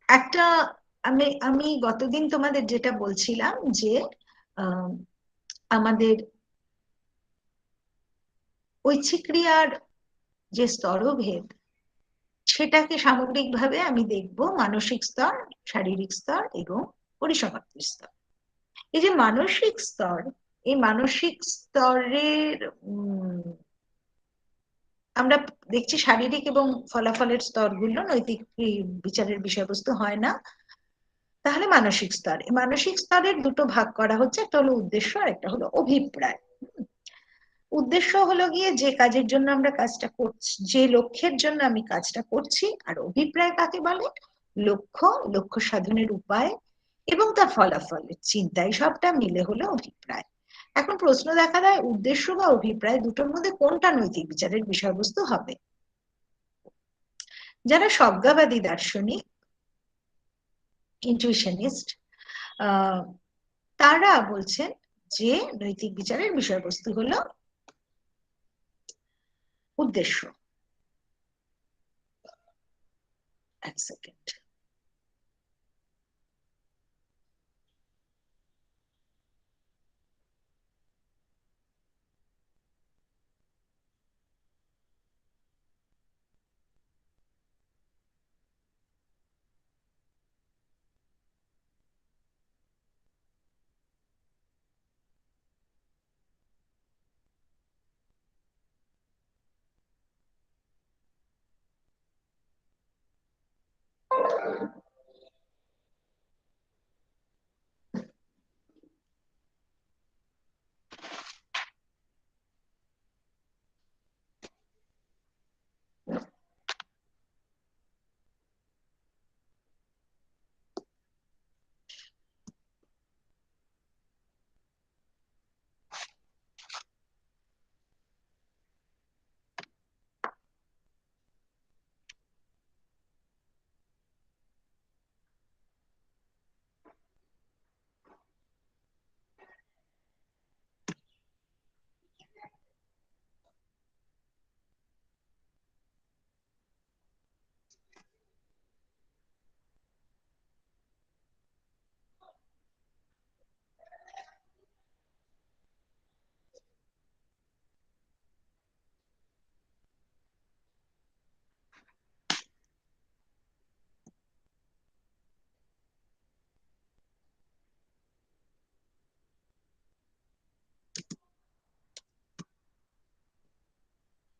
একটা আমি আমি গতদিন তোমাদের যেটা বলছিলাম যে আহ, আমাদের ঐচ্ছিক ক্রিয়ার যে স্তরভেদ, সেটাকে সামগ্রিকভাবে আমি দেখব মানসিক স্তর, শারীরিক স্তর এবং পরিসমাপ্তি স্তর। এই যে মানসিক স্তর, এই মানসিক স্তরের আমরা দেখছি শারীরিক এবং ফলাফলের স্তরগুলো নৈতিক বিচারের বিষয়বস্তু হয় না। তাহলে মানসিক স্তর, মানসিক স্তরের দুটো ভাগ করা হচ্ছে, একটা হলো উদ্দেশ্য আর একটা হলো অভিপ্রায়। উদ্দেশ্য হলো গিয়ে যে কাজের জন্য আমরা কাজটা করছি, যে লক্ষ্যের জন্য আমি কাজটা করছি। আর অভিপ্রায় কাকে বলে? লক্ষ্য, লক্ষ্য সাধনের উপায় এবং তার ফলাফল চিন্তাই সবটা মিলে হলো অভিপ্রায়। এখন প্রশ্ন দেখা দেয়, উদ্দেশ্য বা অভিপ্রায় দুটোর মধ্যে কোনটা নৈতিক বিচারের বিষয়বস্তু হবে? যারা স্বজ্ঞাবাদী দার্শনিক, ইনটিউশনিস্ট, তারা বলছেন যে নৈতিক বিচারের বিষয়বস্তু হলো উদ্দেশ্য। এক সেকেন্ড।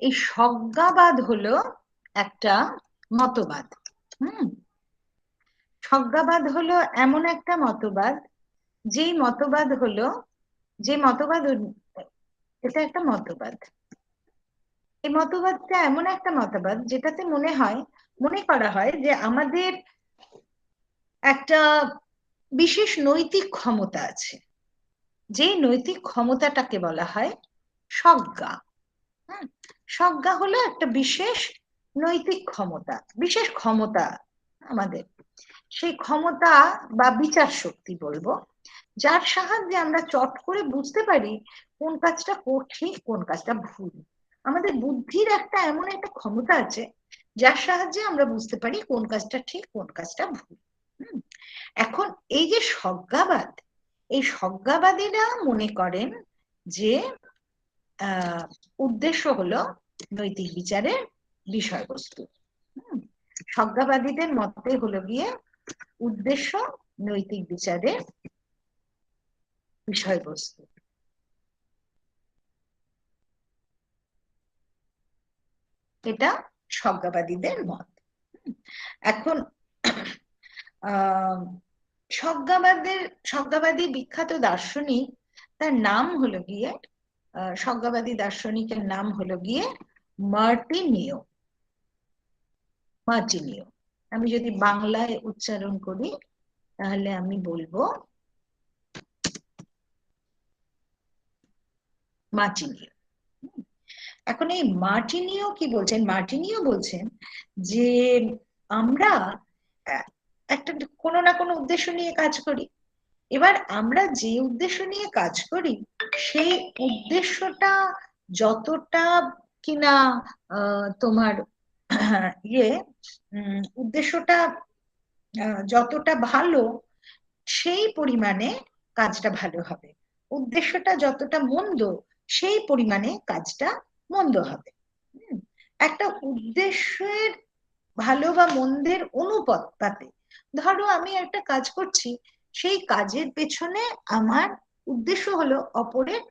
এই স্বজ্ঞাবাদ হলো একটা মতবাদ। হুম। স্বজ্ঞাবাদ হলো এমন একটা মতবাদ, যেই মতবাদ হলো, যে মতবাদ, এটা একটা মতবাদ। এই মতবাদটা এমন একটা মতবাদ যেটাতে মনে করা হয় যে আমাদের একটা বিশেষ নৈতিক ক্ষমতা আছে, যে নৈতিক ক্ষমতাটাকে বলা হয় সজ্ঞা। হ্যাঁ, সজ্ঞা হলো একটা বিশেষ নৈতিক ক্ষমতা, বিশেষ ক্ষমতা আমাদের। সেই ক্ষমতা বা বিচার শক্তি বলবো, যার সাহায্যে আমরা চট করে বুঝতে পারি কোন কাজটা ঠিক, কোন কাজটা ভুল। আমাদের বুদ্ধির একটা এমন একটা ক্ষমতা আছে, যার সাহায্যে আমরা বুঝতে পারি কোন কাজটা ঠিক, কোন কাজটা ভুল। এখন এই যে সজ্ঞাবাদ, এই সজ্ঞাবাদীরা মনে করেন যে উদ্দেশ্য হলো নৈতিক বিচারের বিষয়বস্তু। সজ্ঞাবাদীদের মতে হলো গিয়ে উদ্দেশ্য নৈতিক বিচারের বিষয়বস্তু। এটা সজ্ঞাবাদীদের মত। এখন সজ্ঞাবাদী বিখ্যাত দার্শনিক, তার নাম হলো গিয়ে, সজ্ঞাবাদী দার্শনিকের নাম হলো গিয়ে মার্টিনিয়। মার্টিনিয়, আমি যদি বাংলায় উচ্চারণ করি তাহলে আমি বলবো মার্টিনিয়। এখন এই মার্টিনিয় কি বলছেন? মার্টিনিয় বলছেন যে আমরা একটা কোনো না কোনো উদ্দেশ্য নিয়ে কাজ করি। এবার আমরা যে উদ্দেশ্য নিয়ে কাজ করি, সেই উদ্দেশ্যটা যতটা কিনা তোমার ইয়ে উদ্দেশ্যটা যতটা ভালো সেই পরিমাণে কাজটা ভালো হবে, উদ্দেশ্যটা যতটা মন্দ সেই পরিমাণে কাজটা মন্দ হবে। একটা উদ্দেশ্যের ভালো বা মন্দের অনুপাতে, ধরো আমি একটা কাজ করছি, সেই কাজের পেছনে আমার উদ্দেশ্য হলো অপরের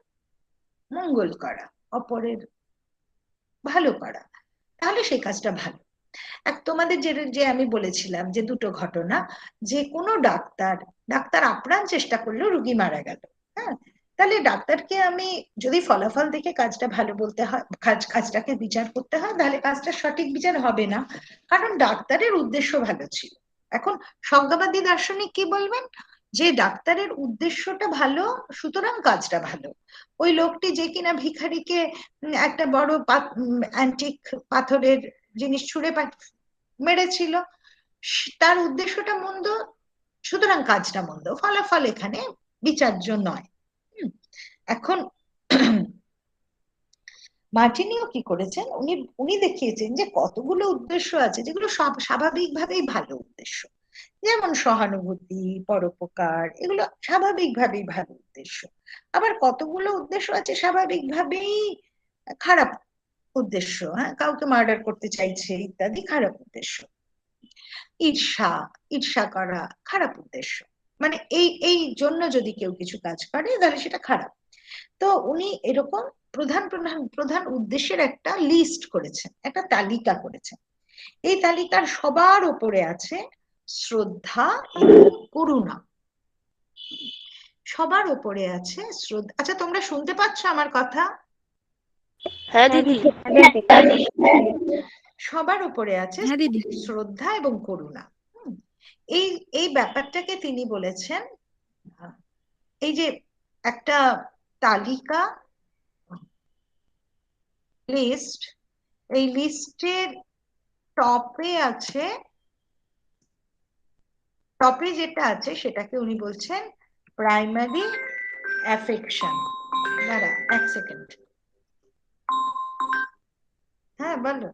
মঙ্গল করা, অপরের ভালো করা, তাহলে সেই কাজটা ভালো। তোমাদের যে যে আমি বলেছিলাম যে দুটো ঘটনা, যে কোনো ডাক্তার ডাক্তার আপ্রাণ চেষ্টা করলো, রুগী মারা গেল। হ্যাঁ, তাহলে ডাক্তারকে আমি যদি ফলাফল দেখে কাজটা ভালো বলতে হয়, কাজটাকে বিচার করতে হয়, তাহলে কাজটা সঠিক বিচার হবে না, কারণ ডাক্তারের উদ্দেশ্য ভালো ছিল। এখন স্বজ্ঞাবাদী দার্শনিক কি বলবেন, যে ডাক্তারের উদ্দেশ্যটা ভালো সুতরাং কাজটা ভালো। ওই লোকটি যে কিনা ভিখারিকে একটা বড় অ্যান্টিক পাথরের জিনিস ছুঁড়ে মেরেছিল, তার উদ্দেশ্যটা মন্দ, সুতরাং কাজটা মন্দ, ফলাফল এখানে বিচার্য নয়। এখন মার্টিনিও কি করেছেন, উনি উনি দেখিয়েছেন যে কতগুলো উদ্দেশ্য আছে যেগুলো সব স্বাভাবিকভাবেই ভালো উদ্দেশ্য, যেমন সহানুভূতি, পরোপকার, এগুলো স্বাভাবিকভাবেই ভালো উদ্দেশ্য। আবার কতগুলো উদ্দেশ্য আছে স্বাভাবিকভাবেই খারাপ উদ্দেশ্য, হ্যাঁ, কাউকে মার্ডার করতে চাইছে ইত্যাদি খারাপ উদ্দেশ্য। ঈর্ষা, ঈর্ষা করা খারাপ উদ্দেশ্য, মানে এই এই জন্য যদি কেউ কিছু কাজ করে তাহলে সেটা খারাপ। তো উনি এরকম প্রধান প্রধান প্রধান উদ্দেশ্যের একটা লিস্ট করেছেন, একটা তালিকা করেছেন। এই তালিকার সবার উপরে আছে শ্রদ্ধা এবং করুণা। সবার উপরে আছে শ্রদ্ধা। আচ্ছা, তোমরা শুনতে পাচ্ছ আমার কথা? হ্যাঁ দিদি। সবার উপরে আছে শ্রদ্ধা এবং করুণা। এই এই ব্যাপারটাকে তিনি বলেছেন, এই যে একটা তালিকা, লিস্ট, এই লিস্টের টপে আছে, টপে যেটা আছে সেটাকে উনি বলছেন প্রাইমারি অ্যাফেকশন। দাঁড়া এক সেকেন্ড, হ্যাঁ বলো।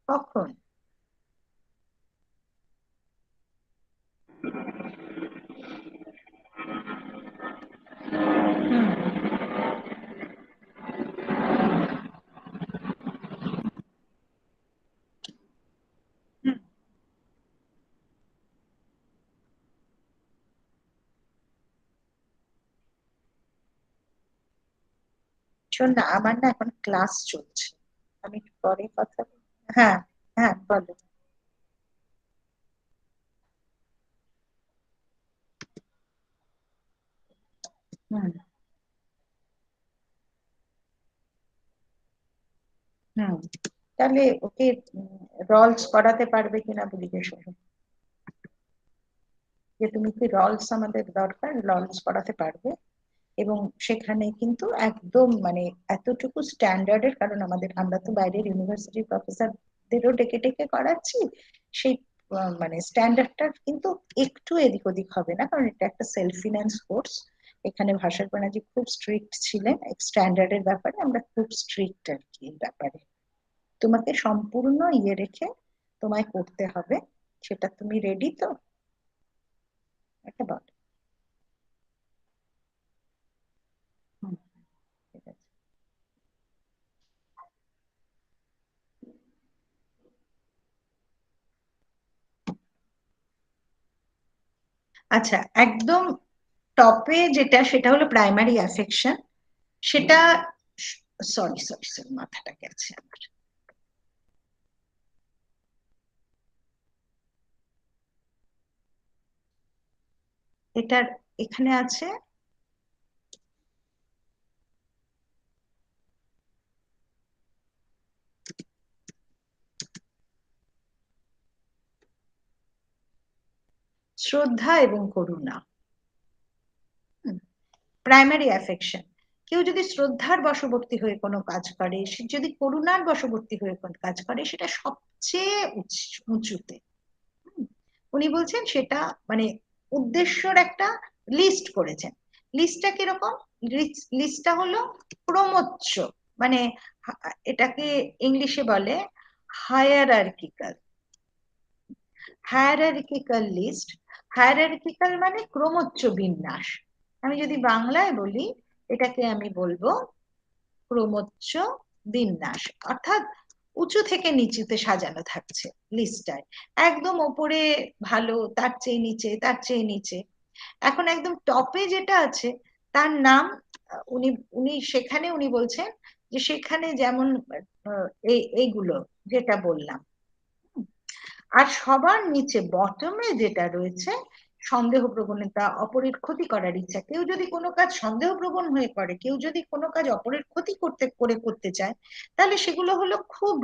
কখন? শোন না, আমার না এখন ক্লাস চলছে, আমি একটু পরে কথা বলবো। হ্যাঁ, হ্যাঁ বলো। হুম হুম, তাহলে ওকে রলস করাতে পারবে কিনা জিজ্ঞেস করো, যে তুমি কি রলস আমাদের দরকার, রলস করাতে পারবে? এবং সেখানে কিন্তু একদম মানে এতটুকু স্ট্যান্ডার্ডের, কারণ আমরা তো বাইরের ইউনিভার্সিটির প্রফেসরদেরও ডেকে ডেকে করাচ্ছি, সেই মানে স্ট্যান্ডার্ডটা কিন্তু একটু এদিক ওদিক হবে না, কারণ এটা একটা সেলফ ফিন্যান্স কোর্স। এখানে ভাষার ব্যানার্জি খুব স্ট্রিক্ট ছিলেন, স্ট্যান্ডার্ডের ব্যাপারে আমরা খুব স্ট্রিক্ট আর কি। এই ব্যাপারে তোমাকে সম্পূর্ণ ইয়ে রেখে তোমায় করতে হবে, সেটা তুমি রেডি তো? একটা বল। হুম, ঠিক আছে। আচ্ছা, একদম টপে যেটা, সেটা হলো প্রাইমারি অ্যাফেকশন। সেটা, সরি সরি সরি, মাথাটা গেছে আমার। এটার এখানে আছে শ্রদ্ধা এবং করুণা, প্রাইমারি অ্যাফেকশন। কেউ যদি শ্রদ্ধার বশবর্তী হয়ে কোনো কাজ করে, সে যদি করুণার বশবর্তী হয়ে কোনো কাজ করে, সেটা সবচেয়ে উঁচুতে। উনি বলছেন সেটা মানে উদ্দেশ্যর একটা লিস্ট করেছেন। লিস্টটা কিরকম? লিস্টটা হলো ক্রমোচ্চ, মানে এটাকে ইংলিশে বলে হায়ারার্কিক্যাল। হায়ারার্কিক্যাল লিস্ট, হায়ারার্কিক্যাল মানে ক্রমোচ্চ বিন্যাস। আমি যদি বাংলায় বলি, এটাকে আমি বলবো ক্রমোচ্চ বিন্যাস, অর্থাৎ উঁচু থেকে নিচুতে সাজানো থাকছে লিস্টটায়। একদম ওপরে ভালো, তার চেয়ে নিচে, তার চেয়ে নিচে। এখন একদম টপে যেটা আছে তার নাম, উনি উনি সেখানে উনি বলছেন যে সেখানে যেমন এইগুলো যেটা বললাম। আর সবার নিচে বটমে যেটা রয়েছে, সন্দেহ প্রবণতা, অপরের ক্ষতি করার ইচ্ছা। কেউ যদি কোনো কাজ সন্দেহ প্রবণ হয়ে করে, কেউ যদি কোনো কাজ অপরের ক্ষতি করতে চায়, তাহলে সেগুলো হলো খুব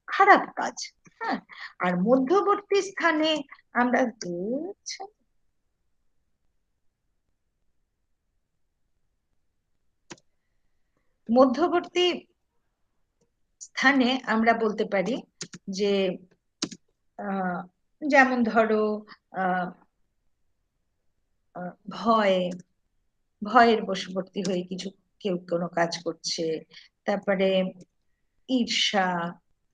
খারাপ কাজ। হ্যাঁ। আর মধ্যবর্তী স্থানে আমরা মধ্যবর্তী স্থানে আমরা বলতে পারি যে যেমন ধরো আহ ভয়, ভয়ের বশবর্তী হয়ে কিছু কেউ কোনো কাজ করছে। তারপরে ঈর্ষা,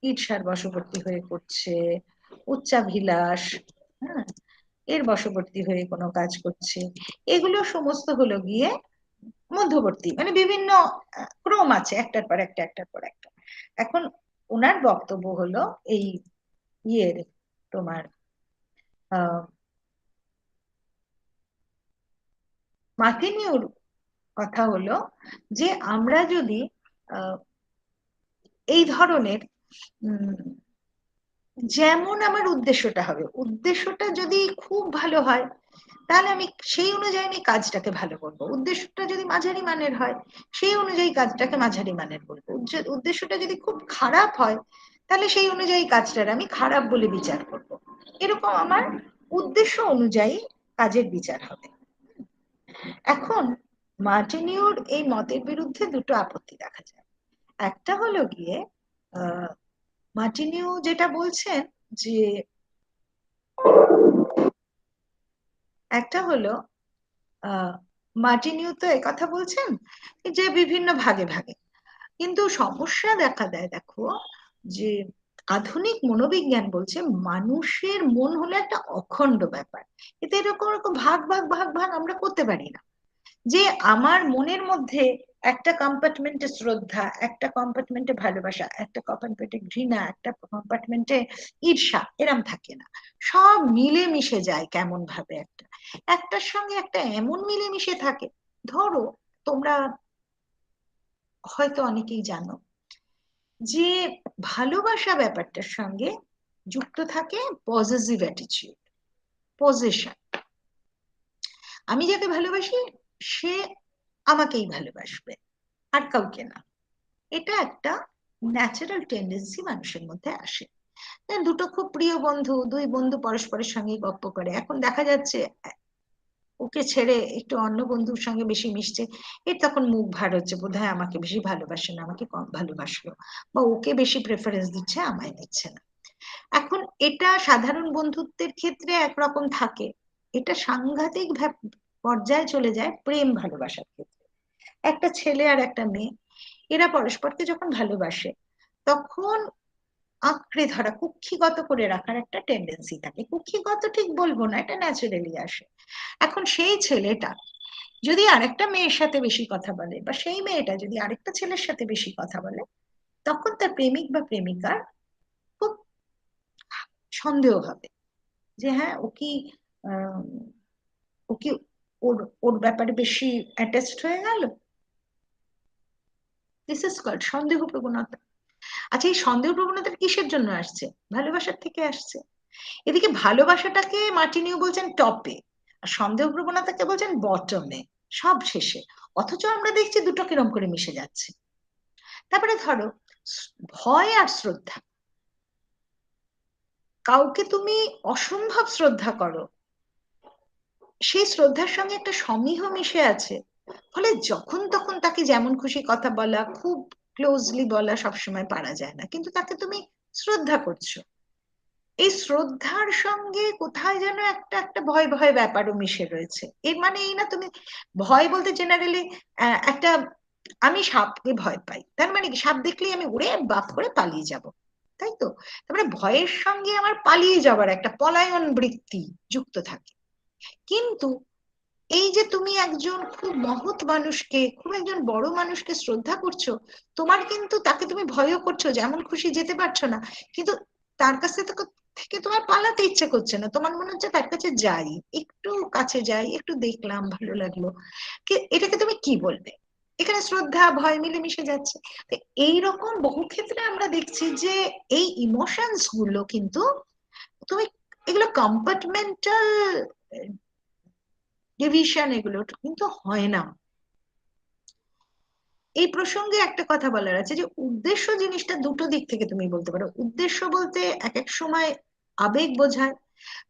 ঈর্ষার বশবর্তী হয়ে করছে। উচ্চাভিলাষ, হ্যাঁ, এর বশবর্তী হয়ে কোনো কাজ করছে। এগুলো সমস্ত হলো গিয়ে মধ্যবর্তী, মানে বিভিন্ন ক্রম আছে, একটার পর একটা, একটার পর একটা। এখন ওনার বক্তব্য হলো এই ইয়ের তোমার মার্টিনিউর কথা হলো যে আমরা যদি এই ধরনের যেমন আমার উদ্দেশ্যটা হবে, উদ্দেশ্যটা যদি খুব ভালো হয়, তাহলে আমি সেই অনুযায়ী আমি কাজটাকে ভালো করবো। উদ্দেশ্যটা যদি মাঝারি মানের হয়, সেই অনুযায়ী কাজটাকে মাঝারি মানের করবো। উদ্দেশ্যটা যদি খুব খারাপ হয়, তাহলে সেই অনুযায়ী কাজটার আমি খারাপ বলে বিচার করব। এরকম আমার উদ্দেশ্য অনুযায়ী কাজের বিচার হবে। এখন মার্টিনিউর এই মতের বিরুদ্ধে দুটো আপত্তি দেখা যায়। একটা হলো গিয়ে মার্টিনিউ যেটা বলছেন যে, একটা হলো মার্টিনিউ তো একথা বলছেন যে বিভিন্ন ভাগে ভাগে, কিন্তু সমস্যা দেখা দেয় দেখো, যে আধুনিক মনোবিজ্ঞান বলছে মানুষের মন হলো একটা অখণ্ড ব্যাপার। এতে এরকম এরকম ভাগ ভাগ ভাগ ভাগ আমরা করতে পারি না। যে আমার মনের মধ্যে একটা কম্পার্টমেন্টে শ্রদ্ধা, একটা কম্পার্টমেন্টে ভালোবাসা, একটা কম্পার্টমেন্টে ঘৃণা, একটা কম্পার্টমেন্টে ঈর্ষা, এরম থাকে না। সব মিলে মিশে যায় কেমন ভাবে একটা, একটার সঙ্গে একটা এমন মিলে মিশে থাকে। ধরো তোমরা হয়তো অনেকেই জানো যে ভালোবাসা ব্যাপারটার সঙ্গে যুক্ত থাকে পজিটিভ অ্যাটিটিউড, পজিশন। আমি যাকে ভালোবাসি সে আমাকেই ভালোবাসবে, আর কাউকে না। এটা একটা ন্যাচারাল টেন্ডেন্সি মানুষের মধ্যে আসে। দুটো খুব প্রিয় বন্ধু, দুই বন্ধু পরস্পরের সঙ্গে গপ্প করে, এখন দেখা যাচ্ছে ওকে ছেড়ে একটু অন্য বন্ধুর সঙ্গে বেশি মিশছে, এর তখন মুখ ভার হচ্ছে বোধহয় আমাকে বেশি ভালোবাসে না, আমাকে কম ভালোবাসলো, বা ওকে বেশি প্রেফারেন্স দিচ্ছে, আমায় দিচ্ছে না। এখন এটা সাধারণ বন্ধুত্বের ক্ষেত্রে একরকম থাকে, এটা সাংঘাতিক পর্যায়ে চলে যায় প্রেম ভালোবাসার ক্ষেত্রে। একটা ছেলে আর একটা মেয়ে, এরা পরস্পরকে যখন ভালোবাসে, তখন আঁকড়ে ধরা, কুক্ষিগত করে রাখার একটা টেন্ডেন্সি থাকে। কুক্ষিগত ঠিক বলবো না, এটা ন্যাচারালি আসে। এখন সেই ছেলেটা যদি আরেকটা মেয়ের সাথে বেশি কথা বলে, বা সেই মেয়েটা যদি আরেকটা ছেলের সাথে বেশি কথা বলে, তখন তার প্রেমিক বা প্রেমিকার খুব সন্দেহ হবে যে হ্যাঁ ও কি আহ, ও কি ওর ওর ব্যাপারে বেশি অ্যাটাচড হয়ে গেল। দিস ইজ কল্ড সন্দেহ প্রবণতা। আচ্ছা, এই সন্দেহ প্রবণতাটা কিসের জন্য আসছে? ভালোবাসার থেকে আসছে। এদিকে ভালোবাসাটাকে মার্টিনিউ বলছেন টপে, আর সন্দেহ প্রবণতাকে বলছেন বটমে, সব শেষে। অথচ আমরা দেখছি দুটো কিরম করে মিশে যাচ্ছে। তারপরে ধরো ভয় আর শ্রদ্ধা। কাউকে তুমি অসম্ভব শ্রদ্ধা করো, সেই শ্রদ্ধার সঙ্গে একটা সমীহ মিশে আছে, ফলে যখন তখন তাকে যেমন খুশি কথা বলা, খুব ক্লোজলি বলা সবসময় পারা যায় না, কিন্তু তাকে তুমি শ্রদ্ধা করছো। এই শ্রদ্ধার সঙ্গে কোথায় যেন একটা একটা ভয় ভয় ব্যাপারও মিশে রয়েছে। এর মানে এই না তুমি, ভয় বলতে জেনারেলি একটা আমি সাপকে ভয় পাই, তার মানে কি সাপ দেখলেই আমি উড়ে বাপ করে পালিয়ে যাব, তাই তো? তারপরে ভয়ের সঙ্গে আমার পালিয়ে যাবার একটা পলায়ন বৃত্তি যুক্ত থাকে। কিন্তু এই যে তুমি একজন খুব মহৎ মানুষকে, খুব একজন বড় মানুষকে শ্রদ্ধা করছো, তোমার কিন্তু তাকে তুমি ভয়ও করছো, যেমন খুশি যেতে পারছো না, কিন্তু তার কাছে থেকে তোমার পালাতে ইচ্ছে করছে না, তোমার মনে হচ্ছে তার কাছে যাই, একটু কাছে যাই, একটু দেখলাম ভালো লাগলো। এটাকে তুমি কি বলবে? এখানে শ্রদ্ধা ভয় মিলেমিশে যাচ্ছে। তো এইরকম বহু ক্ষেত্রে আমরা দেখছি যে এই ইমোশনস গুলো কিন্তু তুমি, এগুলো কম্পার্টমেন্টাল ডিভিশন, এগুলো কিন্তু হয় না। এই প্রসঙ্গে একটা কথা বলার আছে যে উদ্দেশ্য জিনিসটা দুটো দিক থেকে তুমি বলতে পারো। উদ্দেশ্য বলতে এক এক সময় আবেগ বোঝায়,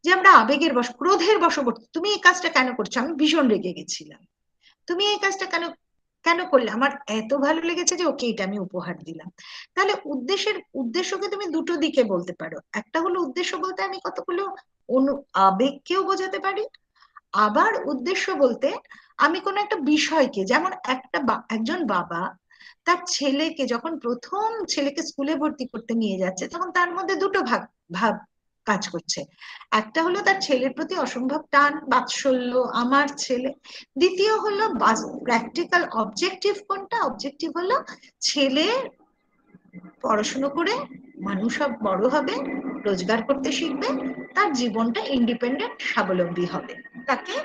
যে আমরা আবেগের ক্রোধের বশবর্তী, তুমি এই কাজটা কেন করছো, আমি ভীষণ রেগে গেছিলাম, তুমি এই কাজটা কেন কেন করলে, আমার এত ভালো লেগেছে যে ওকে এটা আমি উপহার দিলাম। তাহলে উদ্দেশ্যকে তুমি দুটো দিকে বলতে পারো। একটা হলো উদ্দেশ্য বলতে আমি কতগুলো আবেগকেও বোঝাতে পারি। আবার উদ্দেশ্য বলতে আমি কোনো একটা বিষয়কে, যেমন একজন বাবা তার ছেলেকে যখন প্রথম ছেলেকে স্কুলে ভর্তি করতে নিয়ে যাচ্ছে, তখন তার মধ্যে দুটো ভাব কাজ করছে। একটা হলো তার ছেলের প্রতি অসম্ভব টান বাৎসল্য, আমার ছেলে। দ্বিতীয় হলো প্র্যাকটিক্যাল অবজেক্টিভ, কোনটা অবজেক্টিভ হলো ছেলে পড়াশুনো করে মানুষ বড় হবে, রোজগার করতে শিখবে, তার জীবনটা ইন্ডিপেন্ডেন্ট স্বাবলম্বী হবে, তাকে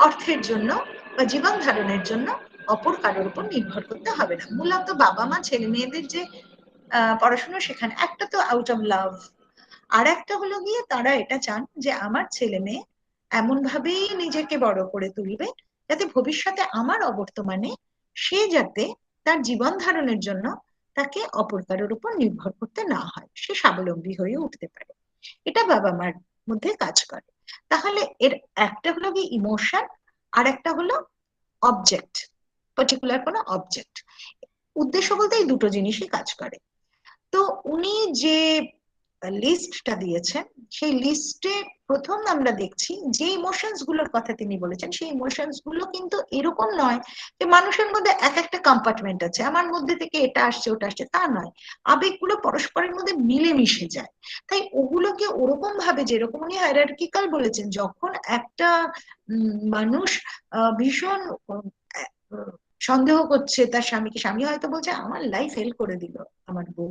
অর্থের জন্য বা জীবন ধারণের জন্য অপর কারোর উপর নির্ভর করতে হবে না। মূলত বাবা মা ছেলে মেয়েদের যে পড়াশোনা শেখান, একটা তো আউট অফ লাভ, আর একটা হলো গিয়ে তারা এটা চান যে আমার ছেলে মেয়ে এমন ভাবেই নিজেকে বড় করে তুলবে যাতে ভবিষ্যতে আমার অবর্তমানে সে যাতে তার জীবন ধারণের জন্য তাকে অপর কারোর উপর নির্ভর করতে না হয়, সে স্বাবলম্বী হয়ে উঠতে পারে। এটা বাবা মার মধ্যে কাজ করে। তাহলে এর একটা হলো কি ইমোশন, আর একটা হলো অবজেক্ট, পার্টিকুলার কোনো অবজেক্ট। উদ্দেশ্য বলতে এই দুটো জিনিসই কাজ করে। তো উনি যে লিস্টটা দিয়েছেন, সেই লিস্টে প্রথম আমরা দেখছি যে ইমোশনস গুলোর কথা তিনি বলেছেন, সেই ইমোশনস গুলো কিন্তু এরকম নয় যে মানুষের মধ্যে এক একটা কম্পার্টমেন্ট আছে, আমার মধ্যে থেকে এটা আসছে ওটা আসছে, তা নয়। আবেগগুলো পরস্পরের মধ্যে মিলেমিশে যায়। তাই ওগুলোকে ওরকম ভাবে, যেরকম উনি হায়ারার্কিক্যাল বলেছেন, যখন একটা মানুষ ভীষণ সন্দেহ করছে তার স্বামীকে, স্বামী হয়তো বলছে আমার লাইফ ফেল করে দিল আমার বউ,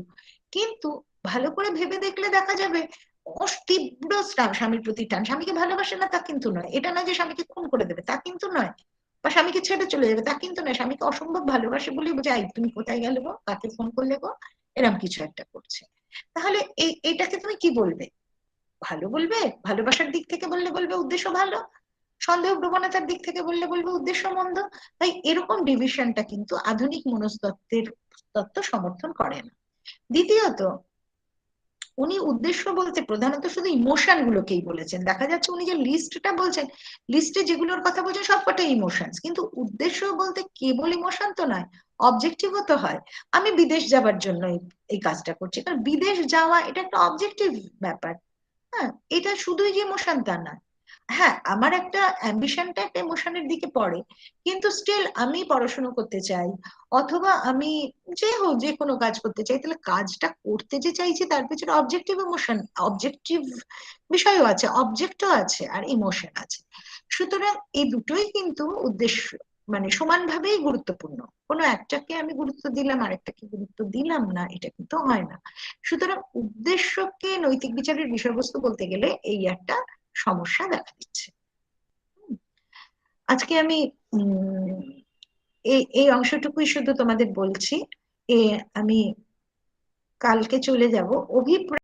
কিন্তু ভালো করে ভেবে দেখলে দেখা যাবে তীব্র স্বামীর প্রতি টান, স্বামীকে ভালোবাসে না তা কিন্তু নয়, এটা না যে স্বামীকে খুন করে দেবে তা কিন্তু নয়, বা স্বামীকে ছেড়ে চলে যাবে তা কিন্তু নয়, স্বামীকে অসম্ভব ভালোবাসে বলেই বোঝে এই তুমি কোথায় গেলে গো, কাকে ফোন করলে গো, এরকম কিছু একটা করছে। তাহলে এইটাকে তুমি কি বলবে? ভালো বলবে, ভালোবাসার দিক থেকে বললে বলবে উদ্দেশ্য ভালো, সন্দেহ প্রবণতার দিক থেকে বললে বলবে উদ্দেশ্য মন্দ। তাই এরকম ডিভিশনটা কিন্তু আধুনিক মনস্তত্ত্বের তত্ত্ব সমর্থন করে না। দ্বিতীয়ত, উনি উদ্দেশ্য বলতে প্রধানত শুধু ইমোশন গুলোকেই বলেছেন, দেখা যাচ্ছে উনি যে লিস্টটা বলছেন, লিস্টে যেগুলোর কথা বলছেন সবকটাই ইমোশনস, কিন্তু উদ্দেশ্য বলতে কেবল ইমোশন তো নয়, অবজেক্টিভও তো হয়। আমি বিদেশ যাবার জন্য এই কাজটা করছি, কারণ বিদেশ যাওয়া এটা একটা অবজেক্টিভ ব্যাপার। হ্যাঁ, এটা শুধুই যে ইমোশন তা না। হ্যাঁ, আমার একটা অ্যাম্বিশনটা একটা ইমোশনের দিকে পড়ে, কিন্তু স্টিল আমি পড়াশোনা করতে চাই, অথবা আমি যে হোক যে কোনো কাজ করতে চাই, তাহলে কাজটা করতে যে চাইছি তার পেছনে অবজেক্টিভ ইমোশন, অবজেক্টিভ বিষয়ও আছে, অবজেক্টও আছে, আর ইমোশন আছে। সুতরাং এই দুটোই কিন্তু উদ্দেশ্য মানে সমানভাবেই গুরুত্বপূর্ণ। কোনো একটাকে আমি গুরুত্ব দিলাম আর একটাকে গুরুত্ব দিলাম না, এটা কিন্তু হয় না। সুতরাং উদ্দেশ্যকে নৈতিক বিচারের বিষয়বস্তু বলতে গেলে এই একটা সমস্যা দেখা দিচ্ছে। আজকে আমি উম এই এই অংশটুকুই শুধু তোমাদের বলছি। আমি কালকে চলে যাব অভিপ্রায়